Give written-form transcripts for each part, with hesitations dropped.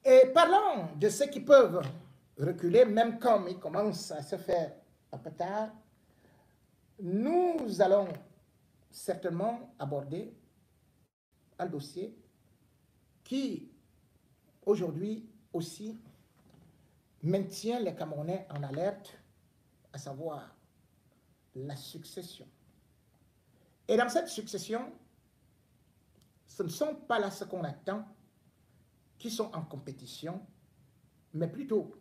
Et parlant de ceux qui peuvent reculer, même comme il commence à se faire un peu tard, nous allons certainement aborder un dossier qui, aujourd'hui aussi, maintient les Camerounais en alerte, à savoir la succession. Et dans cette succession, ce ne sont pas là ce qu'on attend qui sont en compétition, mais plutôt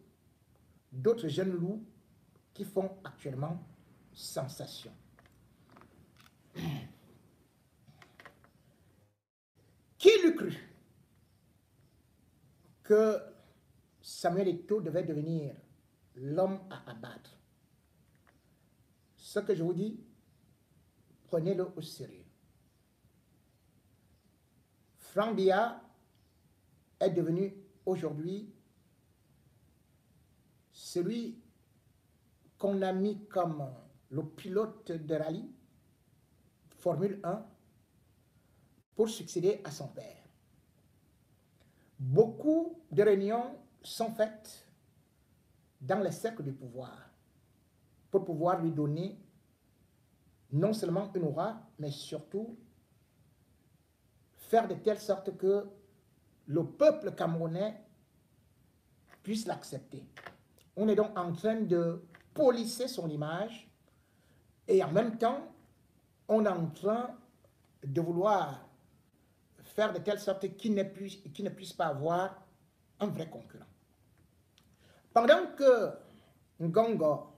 d'autres jeunes loups qui font actuellement sensation. Qui l'eût cru que Samuel Eto'o devait devenir l'homme à abattre? Ce que je vous dis, prenez-le au sérieux. Franck Biya est devenu aujourd'hui celui qu'on a mis comme le pilote de rallye Formule 1 pour succéder à son père. Beaucoup de réunions sont faites dans les cercles du pouvoir pour pouvoir lui donner non seulement une aura, mais surtout faire de telle sorte que le peuple camerounais puisse l'accepter. On est donc en train de polisser son image et en même temps, on est en train de vouloir faire de telle sorte qu'il ne puisse pas avoir un vrai concurrent. Pendant que Ngongo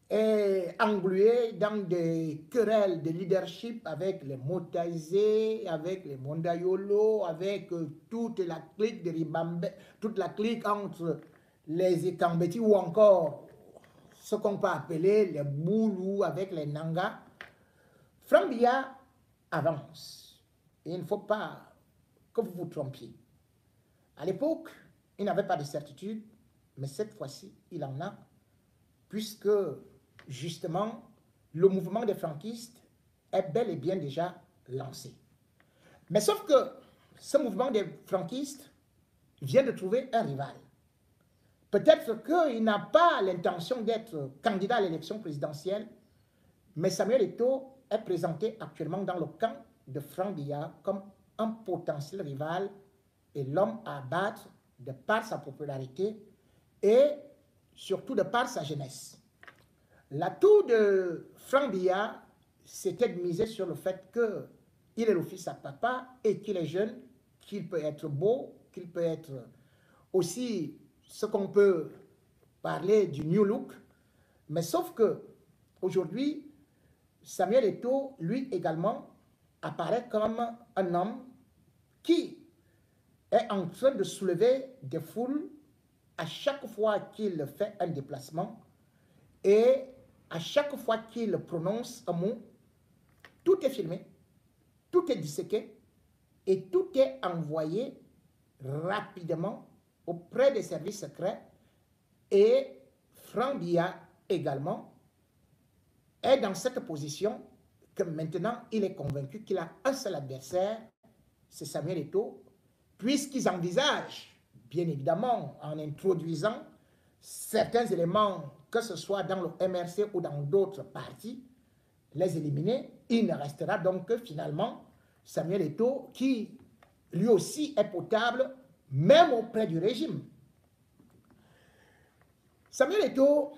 est englué dans des querelles de leadership avec les Motaizé, avec les Mondayolo, avec toute la clique de Ribambe, toute la clique entre les Ekambeti ou encore ce qu'on peut appeler les Boulou avec les Nanga, Franck Biya avance. Et il ne faut pas que vous vous trompiez. À l'époque, il n'avait pas de certitude, mais cette fois-ci, il en a, puisque justement, le mouvement des franquistes est bel et bien déjà lancé. Mais sauf que ce mouvement des franquistes vient de trouver un rival. Peut-être qu'il n'a pas l'intention d'être candidat à l'élection présidentielle, mais Samuel Eto'o est présenté actuellement dans le camp de Franck Biya comme un potentiel rival et l'homme à abattre de par sa popularité et surtout de par sa jeunesse. L'atout de Franck Biya, c'était de miser sur le fait qu'il est le fils à papa et qu'il est jeune, qu'il peut être beau, qu'il peut être aussi ce qu'on peut parler du new look. Mais sauf que aujourd'hui, Samuel Eto'o, lui également, apparaît comme un homme qui est en train de soulever des foules à chaque fois qu'il fait un déplacement et à chaque fois qu'il prononce un mot, tout est filmé, tout est disséqué et tout est envoyé rapidement auprès des services secrets. Et Franck Biya également est dans cette position que maintenant il est convaincu qu'il a un seul adversaire, c'est Samuel Eto'o, puisqu'ils envisagent, bien évidemment, en introduisant certains éléments, que ce soit dans le MRC ou dans d'autres partis, les éliminer. Il ne restera donc que finalement Samuel Eto'o qui lui aussi est potable, même auprès du régime. Samuel Eto'o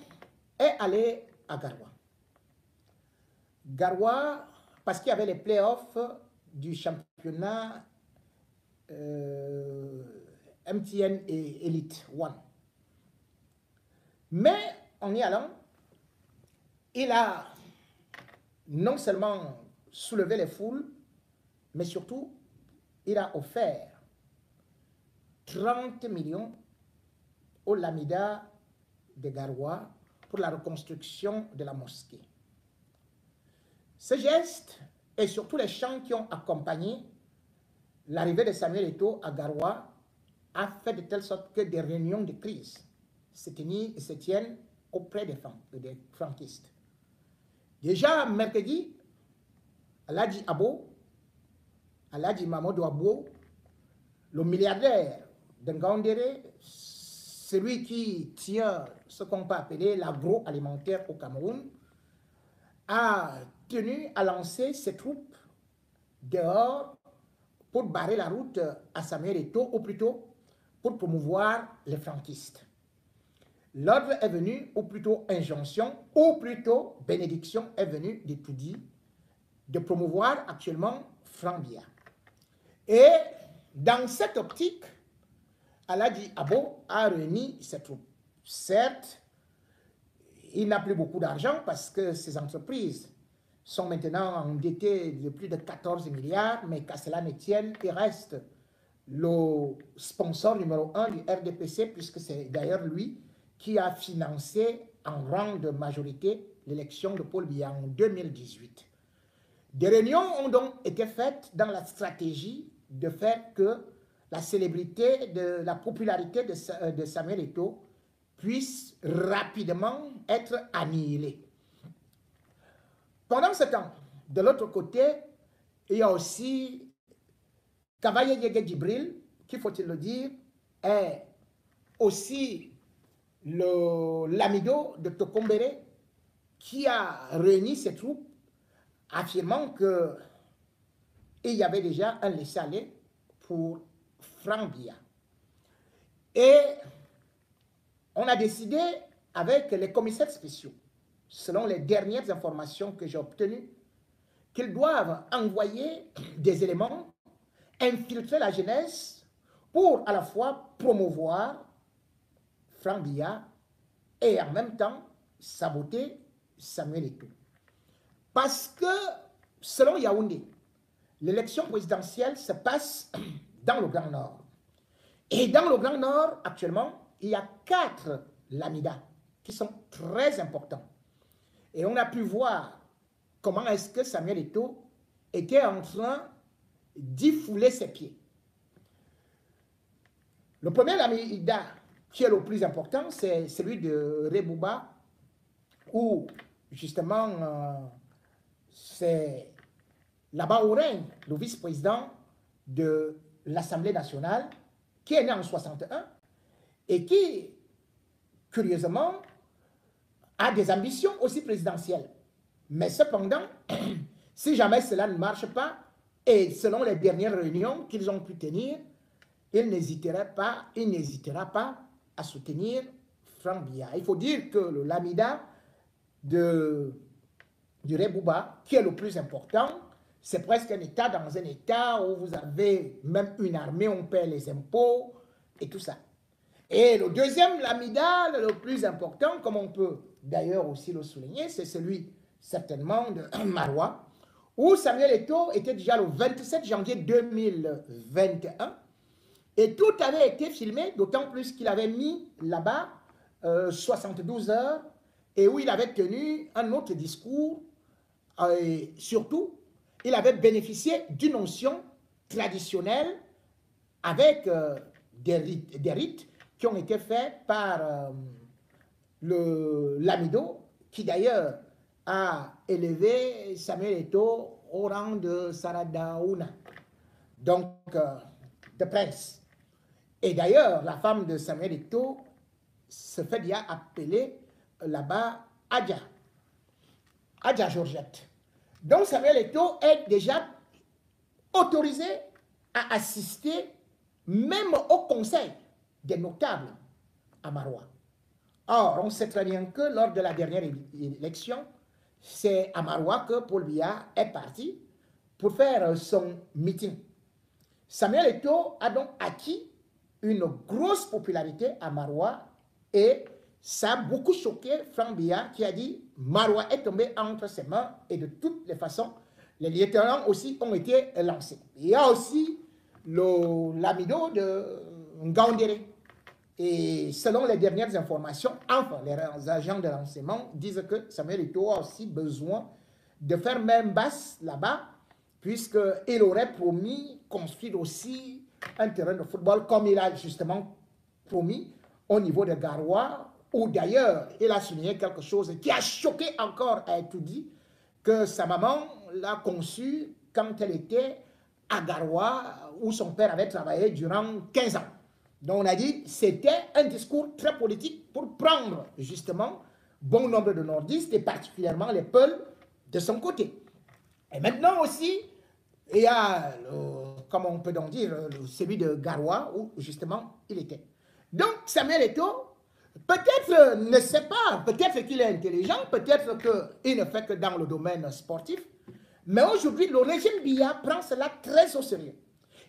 est allé à Garoua. Garoua, parce qu'il y avait les playoffs du championnat MTN et Elite One. Mais en y allant, il a non seulement soulevé les foules, mais surtout, il a offert 30 millions au Lamida de Garoua pour la reconstruction de la mosquée. Ce geste et surtout les chants qui ont accompagné l'arrivée de Samuel Eto'o à Garoua a fait de telle sorte que des réunions de crise se tiennent auprès des franquistes. Déjà mercredi, Aladji Abo, Aladji Mamadou Abo, le milliardaire de Ngaoundéré, celui qui tient ce qu'on peut appeler l'agroalimentaire au Cameroun, a tenu à lancer ses troupes dehors pour barrer la route à Samuel Eto'o, ou plutôt pour promouvoir les franquistes. L'ordre est venu, ou plutôt injonction, ou plutôt bénédiction est venue d'Etoudi de promouvoir actuellement Frank Biya. Et dans cette optique, Alhaji Abo a réuni ses troupes. Certes, il n'a plus beaucoup d'argent parce que ses entreprises sont maintenant endettées de plus de 14 milliards, mais qu'à cela ne tienne, il reste le sponsor numéro 1 du RDPC, puisque c'est d'ailleurs lui qui a financé en grande majorité l'élection de Paul Biya en 2018. Des réunions ont donc été faites dans la stratégie de faire que la célébrité, la popularité de Samuel Eto'o puisse rapidement être annihilée. Pendant ce temps, de l'autre côté, il y a aussi Kavaye Yege Djibril, qui, faut-il le dire, est aussi l'amido de Tokombéré, qui a réuni ses troupes, affirmant qu'il y avait déjà un laisser-aller pour Frank Biya. Et on a décidé avec les commissaires spéciaux, selon les dernières informations que j'ai obtenues, qu'ils doivent envoyer des éléments, infiltrer la jeunesse pour à la fois promouvoir Frank Biya et en même temps saboter Samuel Eto'o. Parce que, selon Yaoundé, l'élection présidentielle se passe dans le Grand Nord. Et dans le Grand Nord, actuellement, il y a 4 lamidas qui sont très importants. Et on a pu voir comment est-ce que Samuel Eto'o était en train d'y fouler ses pieds. Le premier lamida qui est le plus important, c'est celui de Rebouba, où justement c'est là-bas où règne le vice-président de l'Assemblée nationale, qui est né en 61 et qui, curieusement, a des ambitions aussi présidentielles. Mais cependant, si jamais cela ne marche pas, et selon les dernières réunions qu'ils ont pu tenir, il n'hésitera pas à soutenir Frank Biya. Il faut dire que le lamida du Rebouba, qui est le plus important, c'est presque un État dans un État où vous avez même une armée, on paie les impôts et tout ça. Et le deuxième lamida, le plus important, comme on peut d'ailleurs aussi le souligner, c'est celui certainement de Maroua, où Samuel Eto'o était déjà le 27 janvier 2021 et tout avait été filmé, d'autant plus qu'il avait mis là-bas 72 heures et où il avait tenu un autre discours et surtout, il avait bénéficié d'une onction traditionnelle avec des rites qui ont été faits par l'amido, qui d'ailleurs a élevé Samuel Eto'o au rang de Saradaouna, donc de prince. Et d'ailleurs, la femme de Samuel Eto'o se fait déjà appeler là-bas Adja Georgette. Donc Samuel Eto'o est déjà autorisé à assister même au conseil des notables à Maroua. Or, on sait très bien que lors de la dernière élection, c'est à Maroua que Paul Biya est parti pour faire son meeting. Samuel Eto'o a donc acquis une grosse popularité à Maroua et ça a beaucoup choqué Frank Biya qui a dit Maroua est tombé entre ses mains et de toutes les façons, les lieutenants aussi ont été lancés. Il y a aussi l'amido de Ngaoundéré. Et selon les dernières informations, enfin, les agents de renseignement disent que Samuel Eto'o a aussi besoin de faire même basse là-bas, puisqu'il aurait promis construire aussi un terrain de football, comme il a justement promis au niveau de Garoua, où d'ailleurs, il a souligné quelque chose qui a choqué encore à Etoudi, que sa maman l'a conçu quand elle était à Garoua, où son père avait travaillé durant 15 ans. Donc on a dit c'était un discours très politique pour prendre justement bon nombre de nordistes et particulièrement les Peuls de son côté. Et maintenant aussi, il y a, comment on peut donc dire, celui de Garoua où justement il était. Donc Samuel Eto'o, peut-être ne sait pas, peut-être qu'il est intelligent, peut-être qu'il ne fait que dans le domaine sportif, mais aujourd'hui le régime Biya prend cela très au sérieux.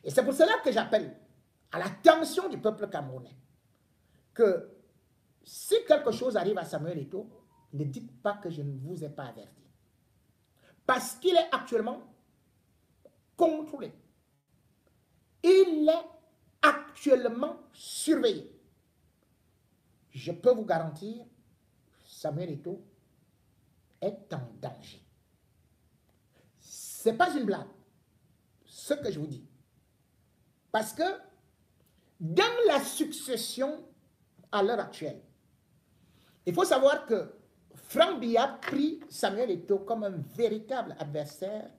Et c'est pour cela que j'appelle à l'attention du peuple camerounais que si quelque chose arrive à Samuel Eto'o, ne dites pas que je ne vous ai pas averti. Parce qu'il est actuellement contrôlé. Il est actuellement surveillé. Je peux vous garantir, Samuel Eto'o est en danger. Ce n'est pas une blague, ce que je vous dis. Parce que dans la succession à l'heure actuelle, il faut savoir que Franck Biya prit Samuel Eto'o comme un véritable adversaire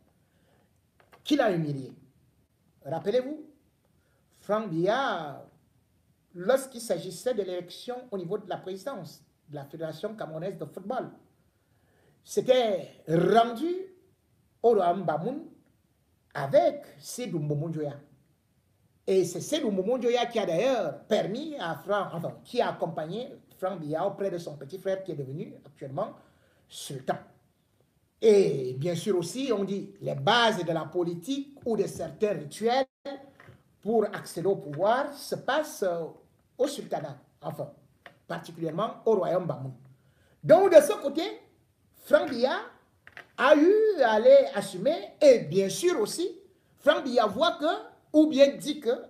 qu'il a humilié. Rappelez-vous, Franck Biya, lorsqu'il s'agissait de l'élection au niveau de la présidence de la Fédération camerounaise de football, s'était rendu au Royaume Bamoun avec Sédou Mboumoun Djoya. Et c'est Sédou Mboumoun Djoya qui a d'ailleurs permis à Franck, enfin, qui a accompagné Franck Biya auprès de son petit frère qui est devenu actuellement sultan. Et bien sûr aussi, on dit les bases de la politique ou de certains rituels pour accéder au pouvoir se passent au sultanat, enfin, particulièrement au royaume Bamoun. Donc de ce côté, Franck Biya a eu à aller assumer, et bien sûr aussi, Franck Biya voit que, ou bien dit que,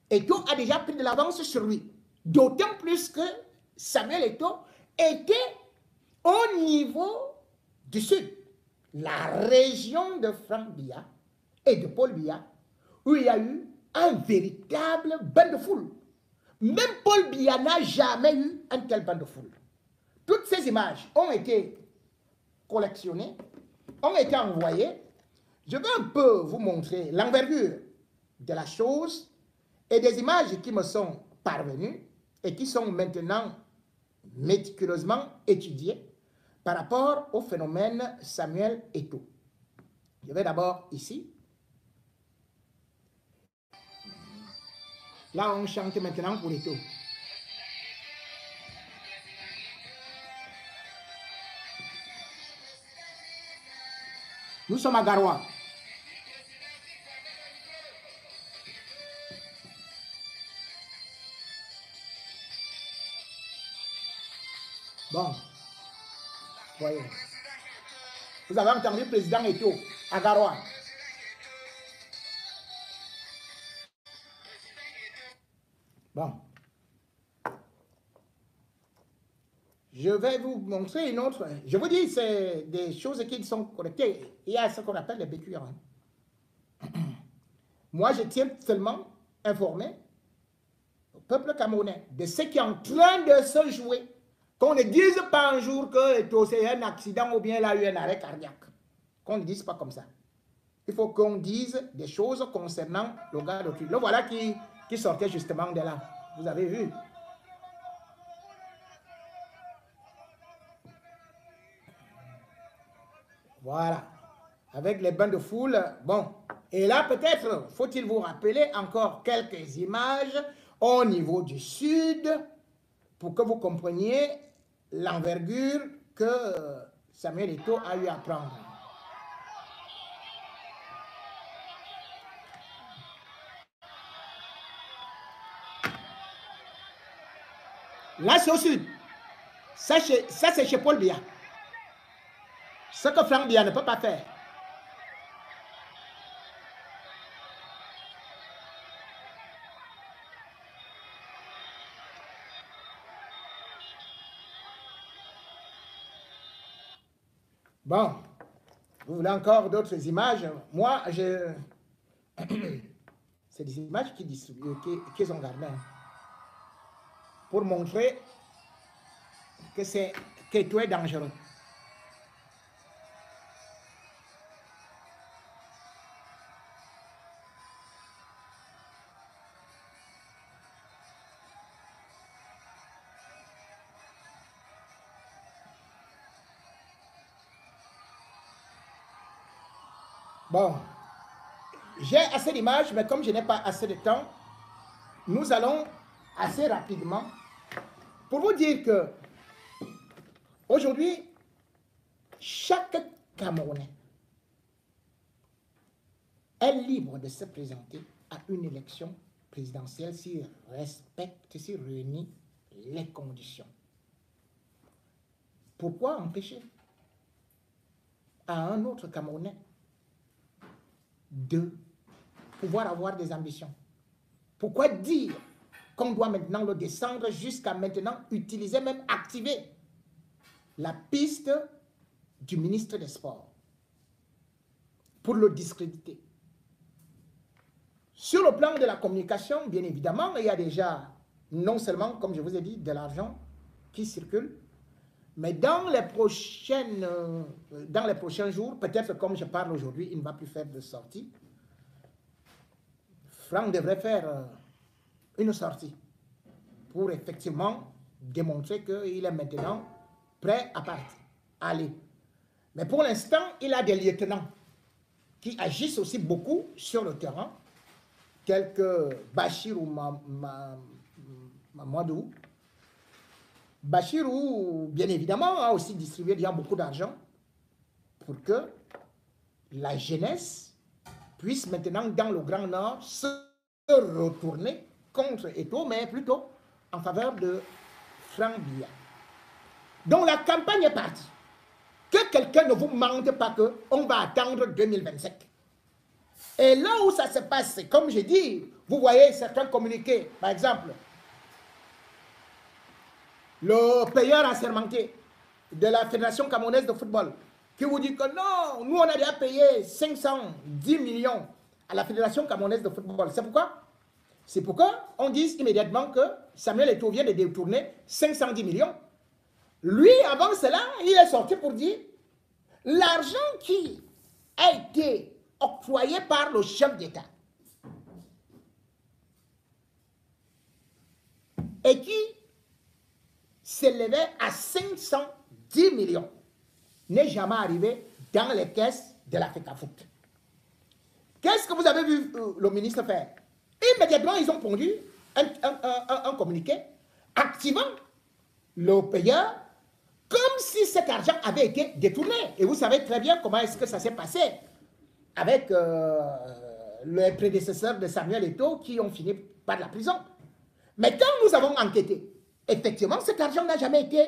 Eto'o a déjà pris de l'avance sur lui. D'autant plus que Samuel Eto'o était au niveau du sud, la région de Franck Biya et de Paul Biya, où il y a eu un véritable bain de foule. Même Paul Biya n'a jamais eu un tel bain de foule. Toutes ces images ont été collectionnées, ont été envoyées. Je vais un peu vous montrer l'envergure de la chose et des images qui me sont parvenues et qui sont maintenant méticuleusement étudiées par rapport au phénomène Samuel Eto'o. Je vais d'abord ici. Là, on chante maintenant pour Eto'o. Nous sommes à Garoua. Bon, voyez. Vous avez entendu le président Eto'o à Garoua. Bon. Je vais vous montrer une autre. Je vous dis, c'est des choses qui sont connectées. Il y a ce qu'on appelle les BQR. Moi, je tiens seulement informer au peuple camerounais de ce qui est en train de se jouer. Qu'on ne dise pas un jour que c'est un accident ou bien il a eu un arrêt cardiaque. Qu'on ne dise pas comme ça. Il faut qu'on dise des choses concernant le gars de Le voilà qui sortait justement de là. Vous avez vu. Voilà. Avec les bains de foule. Bon. Et là, peut-être, faut-il vous rappeler encore quelques images au niveau du sud pour que vous compreniez l'envergure que Samuel Eto'o a eu à prendre. Là, c'est au sud. Ça c'est chez Paul Biya. Ce que Franck Biya ne peut pas faire. Bon, vous voulez encore d'autres images? Moi, c'est des images qu'ils ont gardées pour montrer que tout est dangereux. Bon, j'ai assez d'images, mais comme je n'ai pas assez de temps, nous allons assez rapidement pour vous dire que aujourd'hui, chaque Camerounais est libre de se présenter à une élection présidentielle s'il respecte, s'il réunit les conditions. Pourquoi empêcher à un autre Camerounais de pouvoir avoir des ambitions? Pourquoi dire qu'on doit maintenant le descendre jusqu'à maintenant, utiliser, même activer la piste du ministre des Sports pour le discréditer? Sur le plan de la communication, bien évidemment, il y a déjà, non seulement, comme je vous ai dit, de l'argent qui circule, mais dans les prochains jours, peut-être comme je parle aujourd'hui, il ne va plus faire de sortie. Franck devrait faire une sortie pour effectivement démontrer qu'il est maintenant prêt à partir, à aller. Mais pour l'instant, il a des lieutenants qui agissent aussi beaucoup sur le terrain, tels que Bachir ou Mamadou. Bachirou, bien évidemment, a aussi distribué déjà beaucoup d'argent pour que la jeunesse puisse maintenant, dans le Grand Nord, se retourner contre Eto'o, mais plutôt en faveur de Franck Biya. Donc la campagne est partie. Que quelqu'un ne vous mente pas qu'on va attendre 2025. Et là où ça se passe, c'est comme j'ai dit, vous voyez certains communiqués, par exemple, le payeur assermenté de la Fédération camerounaise de football, qui vous dit que non, nous on a déjà payé 510 millions à la Fédération camerounaise de football. C'est pourquoi? C'est pourquoi on dit immédiatement que Samuel Eto'o vient de détourner 510 millions. Lui, avant cela, il est sorti pour dire l'argent qui a été octroyé par le chef d'État et qui s'élevait à 510 millions n'est jamais arrivé dans les caisses de la FECAFOOT. Qu'est-ce que vous avez vu le ministre faire? Immédiatement, ils ont pondu un communiqué activant le payeur comme si cet argent avait été détourné. Et vous savez très bien comment est-ce que ça s'est passé avec les prédécesseurs de Samuel Eto'o qui ont fini par la prison. Mais quand nous avons enquêté, effectivement, cet argent n'a jamais été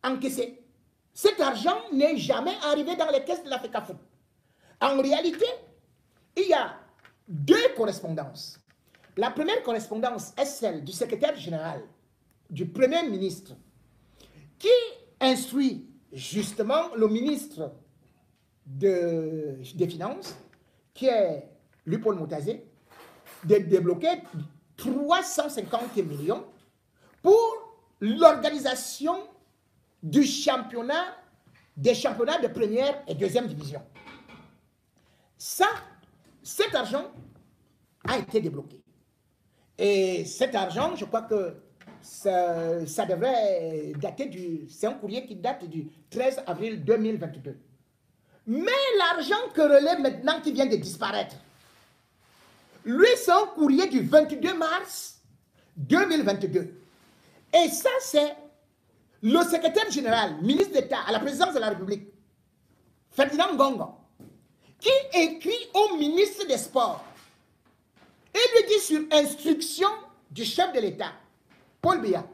encaissé. Cet argent n'est jamais arrivé dans les caisses de la FECAFOOT. En réalité, il y a deux correspondances. La première correspondance est celle du secrétaire général du Premier ministre qui instruit justement le ministre des Finances, qui est Lupaul Motazé, de débloquer 350 millions pour l'organisation du championnat, des championnats de première et deuxième division. Cet argent a été débloqué. Et cet argent, je crois que ça devrait dater c'est un courrier qui date du 13 avril 2022. Mais l'argent que relève maintenant qui vient de disparaître, lui, c'est un courrier du 22 mars 2022. Et ça, c'est le secrétaire général, ministre d'État à la présidence de la République, Ferdinand Ngongo, qui écrit au ministre des Sports et lui dit sur instruction du chef de l'État, Paul Biya,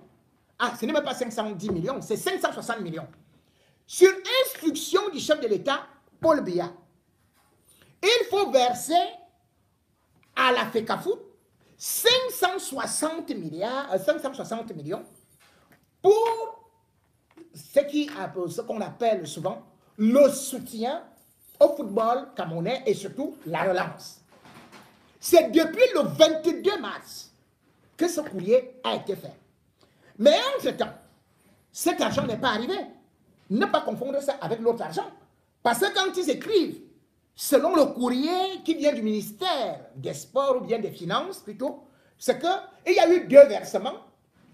ce n'est même pas 510 millions, c'est 560 millions. Sur instruction du chef de l'État, Paul Biya, il faut verser à la FECAFOOT 560 millions pour ce qu'on appelle souvent le soutien au football camerounais et surtout la relance. C'est depuis le 22 mars que ce courrier a été fait. Mais entre-temps, cet argent n'est pas arrivé. Ne pas confondre ça avec l'autre argent. Parce que quand ils écrivent, selon le courrier qui vient du ministère des Sports ou bien des Finances plutôt, c'est qu'il y a eu deux versements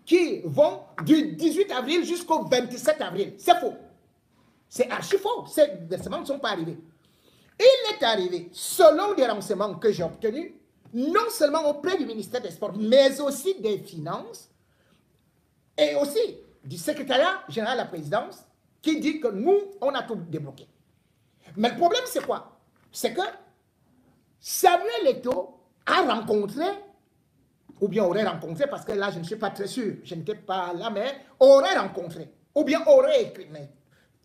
qui vont du 18 avril jusqu'au 27 avril. C'est faux. C'est archi faux. Ces versements ne sont pas arrivés. Il est arrivé, selon des renseignements que j'ai obtenus, non seulement auprès du ministère des Sports, mais aussi des Finances, et aussi du secrétariat général de la présidence, qui dit que nous, on a tout débloqué. Mais le problème, c'est quoi? C'est que Samuel Eto'o a rencontré, ou bien aurait rencontré, parce que là, je ne suis pas très sûr, je n'étais pas là, mais aurait rencontré, ou bien aurait écrit, mais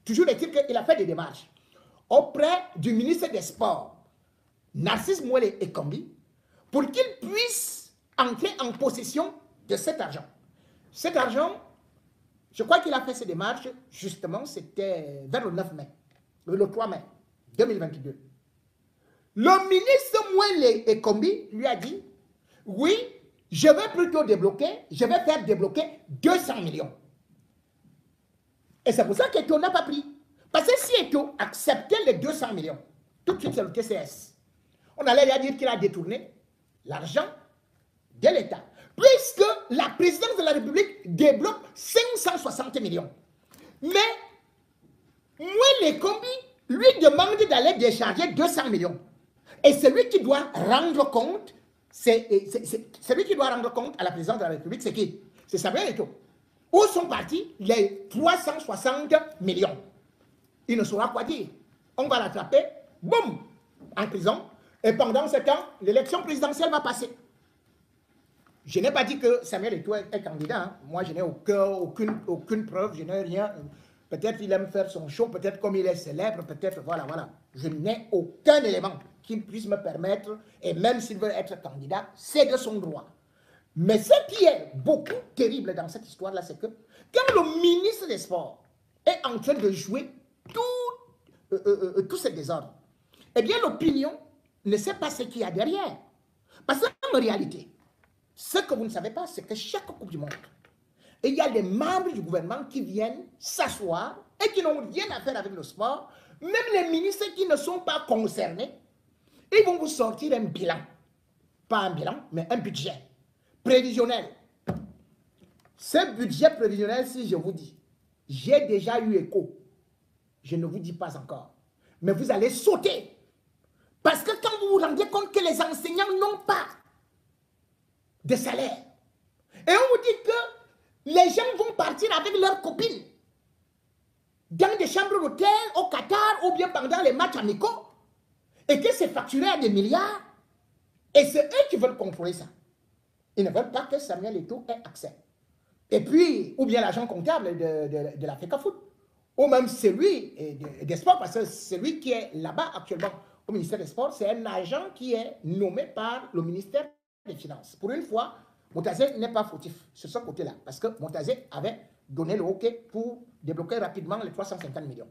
toujours est-il qu'il a fait des démarches auprès du ministre des Sports, Narcisse Mouele Ekambi, pour qu'il puisse entrer en possession de cet argent. Cet argent, je crois qu'il a fait ces démarches, justement, c'était vers le 9 mai, le 3 mai 2022. Le ministre Mouele Ekambi lui a dit, oui, je vais plutôt débloquer, je vais faire débloquer 200 millions. Et c'est pour ça qu'Eto n'a pas pris. Parce que si Eto acceptait les 200 millions, tout de suite c'est le TCS. On allait lui dire qu'il a détourné l'argent de l'État. Puisque la présidence de la République débloque 560 millions. Mais Mouele Ekambi lui demande d'aller décharger 200 millions. Et celui qui doit rendre compte, celui qui doit rendre compte à la présidence de la République, c'est qui? C'est Samuel Eto'o. Où sont partis les 360 millions? Il ne saura quoi dire. On va l'attraper, boum, en prison. Et pendant ce temps, l'élection présidentielle va passer. Je n'ai pas dit que Samuel Eto'o est candidat. Hein. Moi, je n'ai aucune preuve, je n'ai rien. Peut-être qu'il aime faire son show, peut-être comme il est célèbre, peut-être, voilà. Je n'ai aucun élément qui puisse me permettre, et même s'il veut être candidat, c'est de son droit. Mais ce qui est beaucoup terrible dans cette histoire-là, c'est que quand le ministre des Sports est en train de jouer tout ce désordre, eh bien l'opinion ne sait pas ce qu'il y a derrière. Parce qu'en réalité, ce que vous ne savez pas, c'est que chaque Coupe du Monde, il y a des membres du gouvernement qui viennent s'asseoir et qui n'ont rien à faire avec le sport. Même les ministres qui ne sont pas concernés, ils vont vous sortir un bilan. Pas un bilan, mais un budget prévisionnel. Ce budget prévisionnel, si je vous dis, j'ai déjà eu écho. Je ne vous dis pas encore. Mais vous allez sauter. Parce que quand vous vous rendez compte que les enseignants n'ont pas de salaire, et on vous dit que les gens vont partir avec leurs copines dans des chambres d'hôtel au Qatar ou bien pendant les matchs amicaux, et que c'est facturé à des milliards, et c'est eux qui veulent contrôler ça. Ils ne veulent pas que Samuel Eto'o ait accès. Et puis, ou bien l'agent comptable de la FECAFOOT, ou même celui des sports, parce que celui qui est là-bas actuellement au ministère des Sports, c'est un agent qui est nommé par le ministère des Finances. Pour une fois, Moutazé n'est pas fautif sur ce côté-là, parce que Moutazé avait donné le OK pour débloquer rapidement les 350 millions.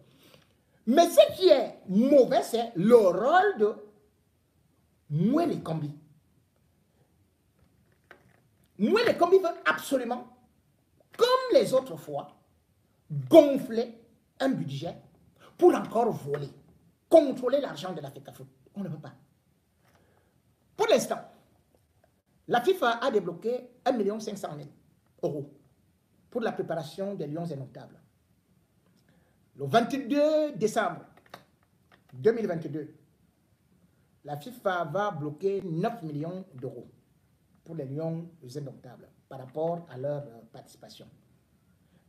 Mais ce qui est mauvais, c'est le rôle de Mouele Ekambi. Mouele Ekambi veut absolument, comme les autres fois, gonfler un budget pour encore voler, contrôler l'argent de la FECAFOOT. On ne peut pas. Pour l'instant, la FIFA a débloqué 1 500 000 € pour la préparation des Lions Indomptables. Le 22 décembre 2022, la FIFA va bloquer 9 millions d'euros pour les Lions Indomptables par rapport à leur participation.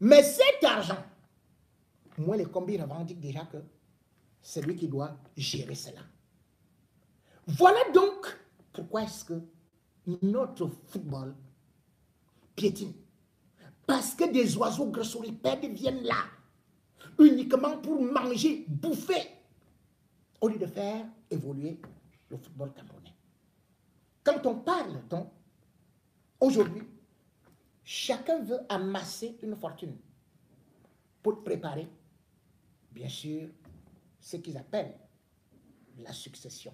Mais cet argent, Mouele Ekambi revendique déjà que c'est lui qui doit gérer cela. Voilà donc pourquoi est-ce que notre football piétine. Parce que des oiseaux grossoripèdes viennent là, uniquement pour manger, bouffer, au lieu de faire évoluer le football camerounais. Quand on parle donc, aujourd'hui, chacun veut amasser une fortune pour préparer, bien sûr, ce qu'ils appellent la succession.